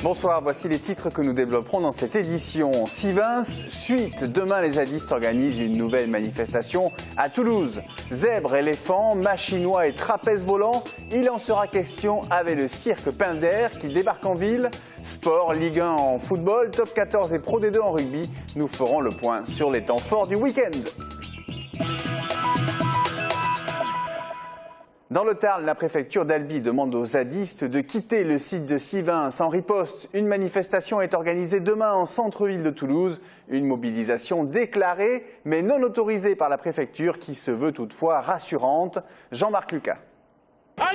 Bonsoir, voici les titres que nous développerons dans cette édition. Sivins, suite, demain les zadistes organisent une nouvelle manifestation à Toulouse. Zèbres, éléphants, machinois et trapèzes volants, il en sera question avec le cirque Pinder qui débarque en ville. Sport, Ligue 1 en football, Top 14 et Pro D2 en rugby. Nous ferons le point sur les temps forts du week-end. Dans le Tarn, la préfecture d'Albi demande aux zadistes de quitter le site de Sivins. En riposte, une manifestation est organisée demain en centre-ville de Toulouse. Une mobilisation déclarée mais non autorisée par la préfecture qui se veut toutefois rassurante. Jean-Marc Lucas.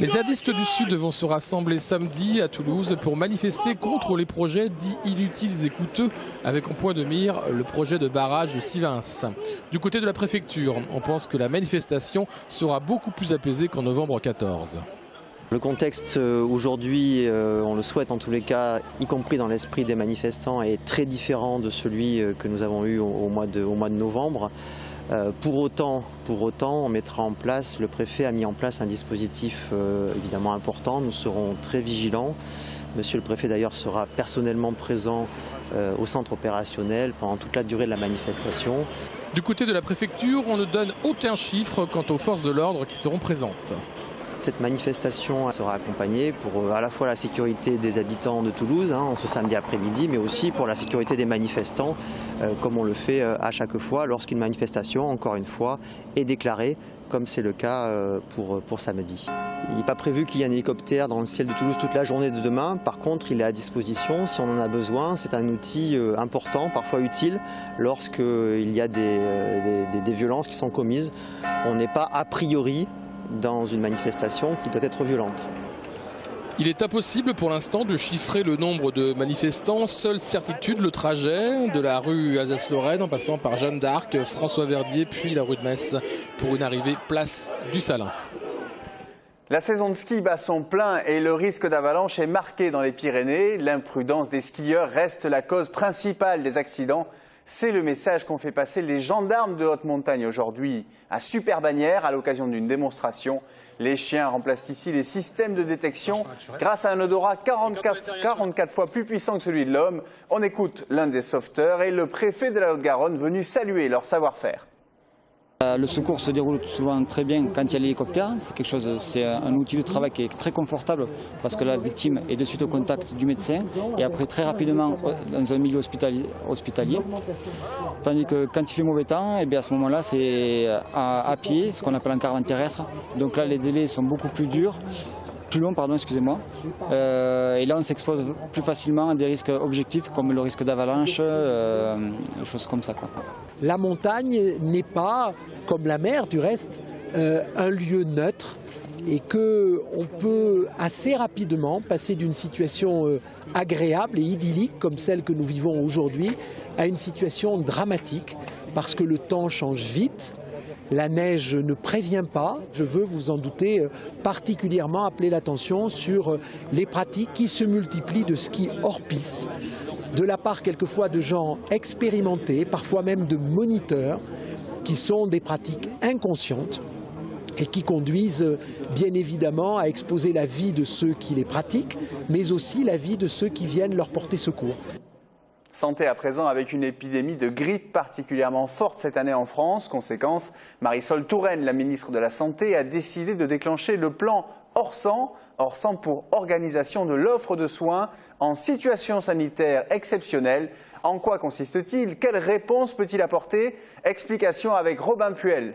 Les zadistes du Sud vont se rassembler samedi à Toulouse pour manifester contre les projets dits inutiles et coûteux, avec en point de mire le projet de barrage de Sivins. Du côté de la préfecture, on pense que la manifestation sera beaucoup plus apaisée qu'en novembre 14. Le contexte aujourd'hui, on le souhaite en tous les cas, y compris dans l'esprit des manifestants, est très différent de celui que nous avons eu au mois de novembre. Pour autant, on mettra en place, le préfet a mis en place un dispositif évidemment important. Nous serons très vigilants. Monsieur le préfet d'ailleurs sera personnellement présent au centre opérationnel pendant toute la durée de la manifestation. Du côté de la préfecture, on ne donne aucun chiffre quant aux forces de l'ordre qui seront présentes. Cette manifestation sera accompagnée pour à la fois la sécurité des habitants de Toulouse, ce samedi après-midi, mais aussi pour la sécurité des manifestants, comme on le fait à chaque fois lorsqu'une manifestation, encore une fois, est déclarée, comme c'est le cas pour samedi. Il n'est pas prévu qu'il y ait un hélicoptère dans le ciel de Toulouse toute la journée de demain. Par contre, il est à disposition si on en a besoin. C'est un outil important, parfois utile, lorsqu'il y a des violences qui sont commises. On n'est pas a priori dans une manifestation qui doit être violente. Il est impossible pour l'instant de chiffrer le nombre de manifestants. Seule certitude, le trajet de la rue Alsace-Lorraine en passant par Jeanne d'Arc, François Verdier puis la rue de Metz pour une arrivée place du Salin. La saison de ski bat son plein et le risque d'avalanche est marqué dans les Pyrénées. L'imprudence des skieurs reste la cause principale des accidents. C'est le message qu'ont fait passer les gendarmes de haute montagne aujourd'hui à Super-Bagnères à l'occasion d'une démonstration. Les chiens remplacent ici les systèmes de détection grâce à un odorat 44 fois plus puissant que celui de l'homme. On écoute l'un des sauveteurs et le préfet de la Haute-Garonne venu saluer leur savoir-faire. Le secours se déroule souvent très bien quand il y a l'hélicoptère. C'est un outil de travail qui est très confortable parce que la victime est de suite au contact du médecin et après très rapidement dans un milieu hospitalier. Tandis que quand il fait mauvais temps, à ce moment-là c'est à pied, ce qu'on appelle en caravane terrestre. Donc là les délais sont beaucoup plus longs, excusez-moi. Et là on s'expose plus facilement à des risques objectifs comme le risque d'avalanche, des choses comme ça, quoi. La montagne n'est pas, comme la mer du reste, un lieu neutre et qu'on peut assez rapidement passer d'une situation agréable et idyllique comme celle que nous vivons aujourd'hui à une situation dramatique parce que le temps change vite. La neige ne prévient pas. Je veux, vous en doutez, particulièrement appeler l'attention sur les pratiques qui se multiplient de ski hors piste, de la part quelquefois de gens expérimentés, parfois même de moniteurs, qui sont des pratiques inconscientes et qui conduisent bien évidemment à exposer la vie de ceux qui les pratiquent, mais aussi la vie de ceux qui viennent leur porter secours. Santé à présent avec une épidémie de grippe particulièrement forte cette année en France. Conséquence, Marisol Touraine, la ministre de la Santé, a décidé de déclencher le plan Orsan pour organisation de l'offre de soins en situation sanitaire exceptionnelle. En quoi consiste-t-il? Quelle réponse peut-il apporter? Explication avec Robin Puel.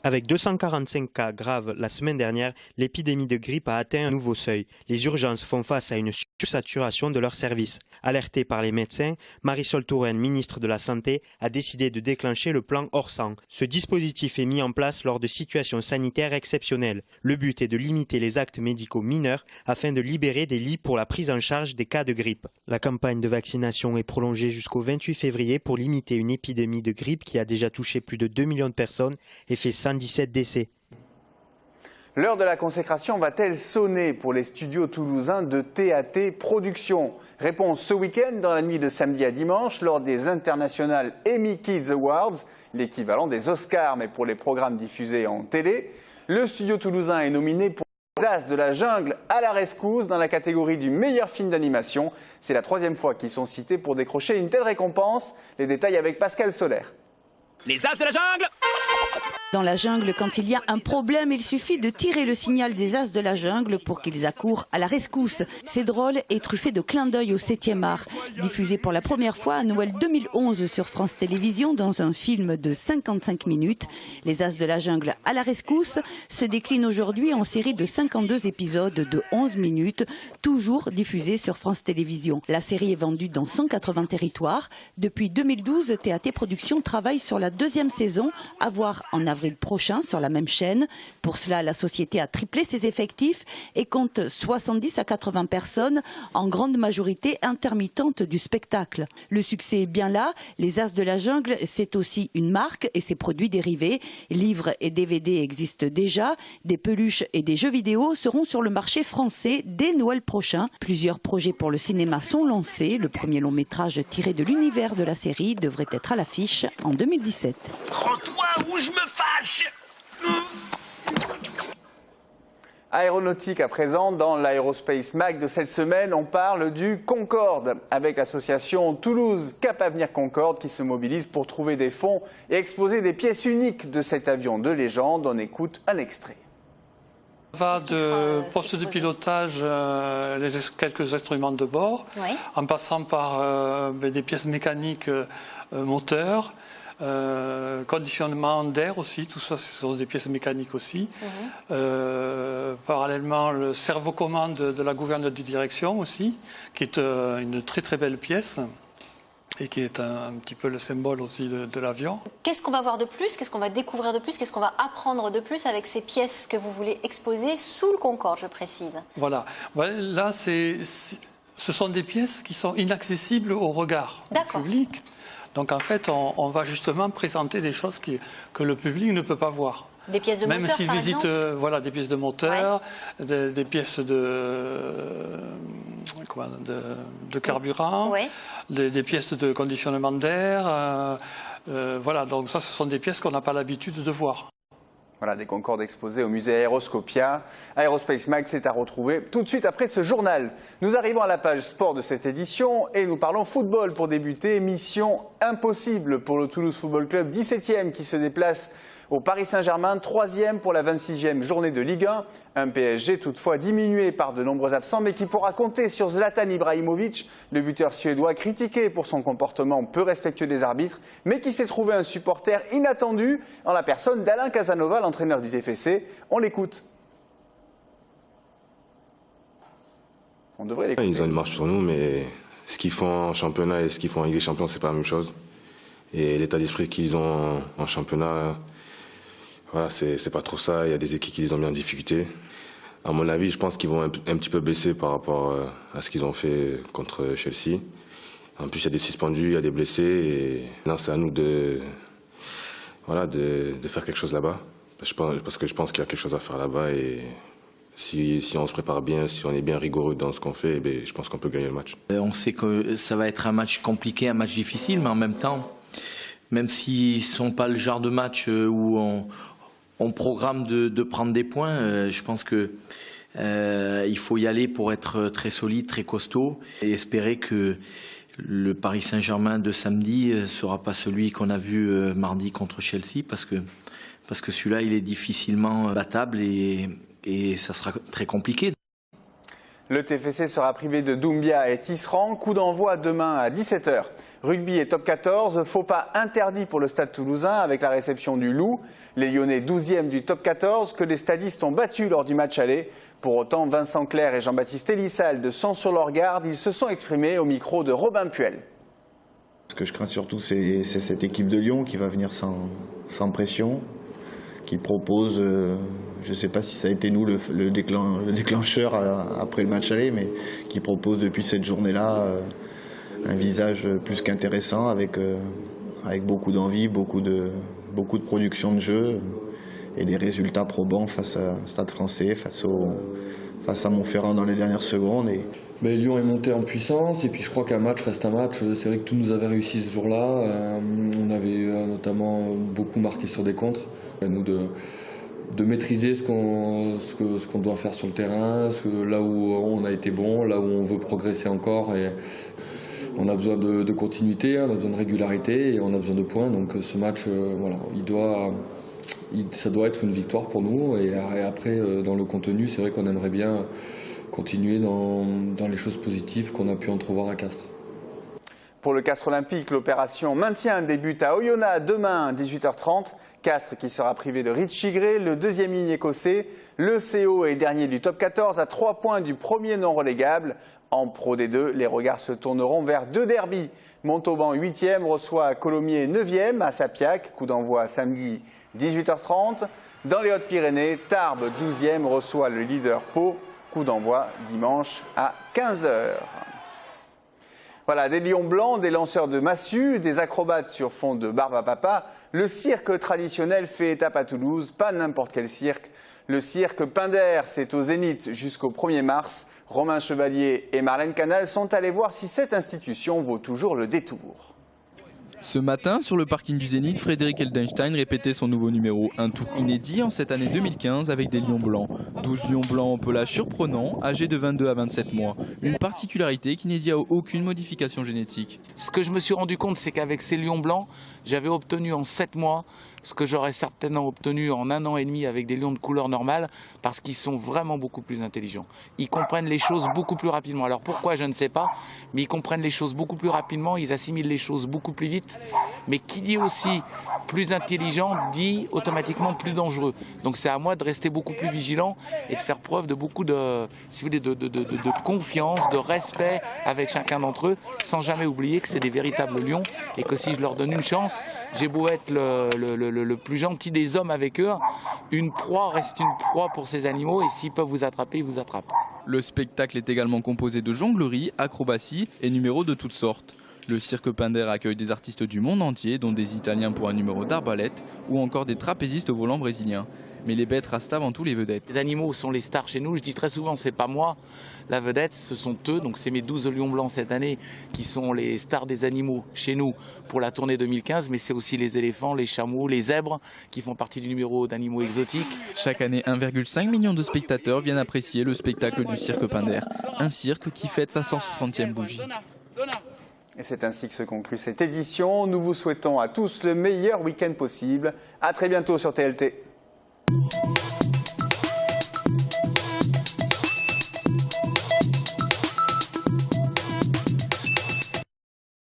Avec 245 cas graves la semaine dernière, l'épidémie de grippe a atteint un nouveau seuil. Les urgences font face à une sursaturation de leurs services. Alertée par les médecins, Marisol Touraine, ministre de la Santé, a décidé de déclencher le plan Orsan. Ce dispositif est mis en place lors de situations sanitaires exceptionnelles. Le but est de limiter les actes médicaux mineurs afin de libérer des lits pour la prise en charge des cas de grippe. La campagne de vaccination est prolongée jusqu'au 28 février pour limiter une épidémie de grippe qui a déjà touché plus de 2 millions de personnes et fait 117 décès. L'heure de la consécration va-t-elle sonner pour les studios toulousains de TAT Productions? Réponse ce week-end, dans la nuit de samedi à dimanche, lors des International Emmy Kids Awards, l'équivalent des Oscars, mais pour les programmes diffusés en télé. Le studio toulousain est nominé pour les As de la jungle à la rescousse dans la catégorie du meilleur film d'animation. C'est la 3e fois qu'ils sont cités pour décrocher une telle récompense. Les détails avec Pascal Soler. Les As de la jungle! Dans la jungle, quand il y a un problème, il suffit de tirer le signal des As de la jungle pour qu'ils accourent à la rescousse. C'est drôle et truffé de clins d'œil au 7e art. Diffusé pour la première fois à Noël 2011 sur France Télévisions dans un film de 55 minutes, les As de la jungle à la rescousse se déclinent aujourd'hui en série de 52 épisodes de 11 minutes, toujours diffusés sur France Télévisions. La série est vendue dans 180 territoires. Depuis 2012, TAT Productions travaille sur la 2e saison, à voir en avril prochain sur la même chaîne. Pour cela, la société a triplé ses effectifs et compte 70 à 80 personnes, en grande majorité intermittentes du spectacle. Le succès est bien là. Les As de la jungle, c'est aussi une marque et ses produits dérivés. Livres et DVD existent déjà. Des peluches et des jeux vidéo seront sur le marché français dès Noël prochain. Plusieurs projets pour le cinéma sont lancés. Le premier long métrage tiré de l'univers de la série devrait être à l'affiche en 2017. Rends-toi où je me fâche! Aéronautique à présent, dans l'Aerospace Mag de cette semaine, on parle du Concorde avec l'association Toulouse Cap Avenir Concorde qui se mobilise pour trouver des fonds et exposer des pièces uniques de cet avion de légende. On écoute un extrait. Va de poste de pilotage, quelques instruments de bord, oui, en passant par des pièces mécaniques moteurs, conditionnement d'air aussi, tout ça ce sont des pièces mécaniques aussi. Parallèlement, le servo-commande de la gouverne de direction aussi, qui est une très très belle pièce et qui est un petit peu le symbole aussi de l'avion. Qu'est-ce qu'on va voir de plus? Qu'est-ce qu'on va découvrir de plus? Qu'est-ce qu'on va apprendre de plus avec ces pièces que vous voulez exposer sous le Concorde, je précise? Voilà. Là, ce sont des pièces qui sont inaccessibles au regard du public. Donc en fait, on va justement présenter des choses que le public ne peut pas voir. Des pièces de moteur, même s'il visite des pièces de moteur, ouais, des pièces de carburant, ouais, des pièces de conditionnement d'air. Voilà, donc ça, ce sont des pièces qu'on n'a pas l'habitude de voir. Voilà, des Concordes exposés au musée Aéroscopia. Aerospace Mag, c'est à retrouver tout de suite après ce journal. Nous arrivons à la page sport de cette édition et nous parlons football pour débuter. Mission impossible pour le Toulouse Football Club, 17e qui se déplace au Paris Saint-Germain, 3e pour la 26e journée de Ligue 1. Un PSG toutefois diminué par de nombreux absents, mais qui pourra compter sur Zlatan Ibrahimovic, le buteur suédois critiqué pour son comportement peu respectueux des arbitres, mais qui s'est trouvé un supporter inattendu en la personne d'Alain Casanova, l'entraîneur du TFC. On l'écoute. On devrait l'écouter. Ils ont une marche sur nous, mais ce qu'ils font en championnat et ce qu'ils font en Ligue des Champions, c'est pas la même chose. Et l'état d'esprit qu'ils ont en championnat, voilà, c'est pas trop ça. Il y a des équipes qui les ont mis en difficulté. À mon avis, je pense qu'ils vont un petit peu baisser par rapport à ce qu'ils ont fait contre Chelsea. En plus, il y a des suspendus, il y a des blessés. Et non, c'est à nous de faire quelque chose là-bas. Parce que je pense qu'il y a quelque chose à faire là-bas. Et si on se prépare bien, si on est bien rigoureux dans ce qu'on fait, eh je pense qu'on peut gagner le match. On sait que ça va être un match compliqué, un match difficile, mais en même temps, même s'ils ne sont pas le genre de match où on programme de prendre des points, je pense que il faut y aller pour être très solide, très costaud et espérer que le Paris Saint-Germain de samedi ne sera pas celui qu'on a vu mardi contre Chelsea parce que celui-là il est difficilement battable et ça sera très compliqué. Le TFC sera privé de Doumbia et Tisserand. Coup d'envoi demain à 17 h. Rugby et top 14. Faux pas interdit pour le Stade Toulousain avec la réception du Loup. Les Lyonnais 12e du top 14 que les stadistes ont battus lors du match aller. Pour autant, Vincent Clerc et Jean-Baptiste Elissalde sont sur leur garde. Ils se sont exprimés au micro de Robin Puel. Ce que je crains surtout, c'est cette équipe de Lyon qui va venir sans pression, qui propose, je ne sais pas si ça a été nous le déclencheur après le match aller, mais qui propose depuis cette journée-là un visage plus qu'intéressant avec beaucoup d'envie, beaucoup de production de jeu des résultats probants face à Stade Français, face à Montferrand dans les dernières secondes. Mais Lyon est monté en puissance et puis je crois qu'un match reste un match. C'est vrai que tout nous avait réussi ce jour-là. On avait notamment beaucoup marqué sur des contres. À nous de maîtriser ce qu'on doit faire sur le terrain, là où on a été bon, là où on veut progresser encore. Et on a besoin de continuité, on a besoin de régularité et on a besoin de points. Donc ce match, voilà, ça doit être une victoire pour nous. Et après, dans le contenu, c'est vrai qu'on aimerait bien continuer dans les choses positives qu'on a pu entrevoir à Castres. Pour le Castres Olympique, l'opération maintien débute à Oyonnax demain à 18h30. Castres qui sera privé de Richie Gray, le deuxième ligne écossais. Le CO est dernier du top 14 à 3 points du premier non relégable. En Pro D2, les regards se tourneront vers 2 derbys. Montauban 8e reçoit Colomiers 9e à Sapiac. Coup d'envoi samedi 18h30. Dans les Hautes-Pyrénées, Tarbes 12e reçoit le leader Pau. Coup d'envoi dimanche à 15h. Voilà, des lions blancs, des lanceurs de massue, des acrobates sur fond de barbe à papa. Le cirque traditionnel fait étape à Toulouse, pas n'importe quel cirque. Le cirque Pinder, c'est au Zénith jusqu'au 1er mars. Romain Chevalier et Marlène Canal sont allés voir si cette institution vaut toujours le détour. Ce matin, sur le parking du Zénith, Frédéric Eldenstein répétait son nouveau numéro. Un tour inédit en cette année 2015 avec des lions blancs. 12 lions blancs au pelage surprenant, âgés de 22 à 27 mois. Une particularité qui n'est due à aucune modification génétique. Ce que je me suis rendu compte, c'est qu'avec ces lions blancs, j'avais obtenu en 7 mois ce que j'aurais certainement obtenu en 1 an et demi avec des lions de couleur normale, parce qu'ils sont vraiment beaucoup plus intelligents. Ils comprennent les choses beaucoup plus rapidement. Alors pourquoi, je ne sais pas, mais ils comprennent les choses beaucoup plus rapidement, ils assimilent les choses beaucoup plus vite. Mais qui dit aussi plus intelligent dit automatiquement plus dangereux. Donc c'est à moi de rester beaucoup plus vigilant et de faire preuve de beaucoup de, si vous voulez, de confiance, de respect avec chacun d'entre eux, sans jamais oublier que c'est des véritables lions et que si je leur donne une chance, j'ai beau être le plus gentil des hommes avec eux, une proie reste une proie pour ces animaux et s'ils peuvent vous attraper, ils vous attrapent. Le spectacle est également composé de jonglerie, acrobatie et numéros de toutes sortes. Le cirque Pinder accueille des artistes du monde entier, dont des Italiens pour un numéro d'arbalète ou encore des trapézistes au volant brésiliens. Mais les bêtes restent avant tout les vedettes. Les animaux sont les stars chez nous. Je dis très souvent, c'est pas moi la vedette, ce sont eux. Donc c'est mes 12 lions blancs cette année qui sont les stars des animaux chez nous pour la tournée 2015. Mais c'est aussi les éléphants, les chameaux, les zèbres qui font partie du numéro d'animaux exotiques. Chaque année, 1,5 million de spectateurs viennent apprécier le spectacle du cirque Pinder. Un cirque qui fête sa 160e bougie. Et c'est ainsi que se conclut cette édition. Nous vous souhaitons à tous le meilleur week-end possible. À très bientôt sur TLT.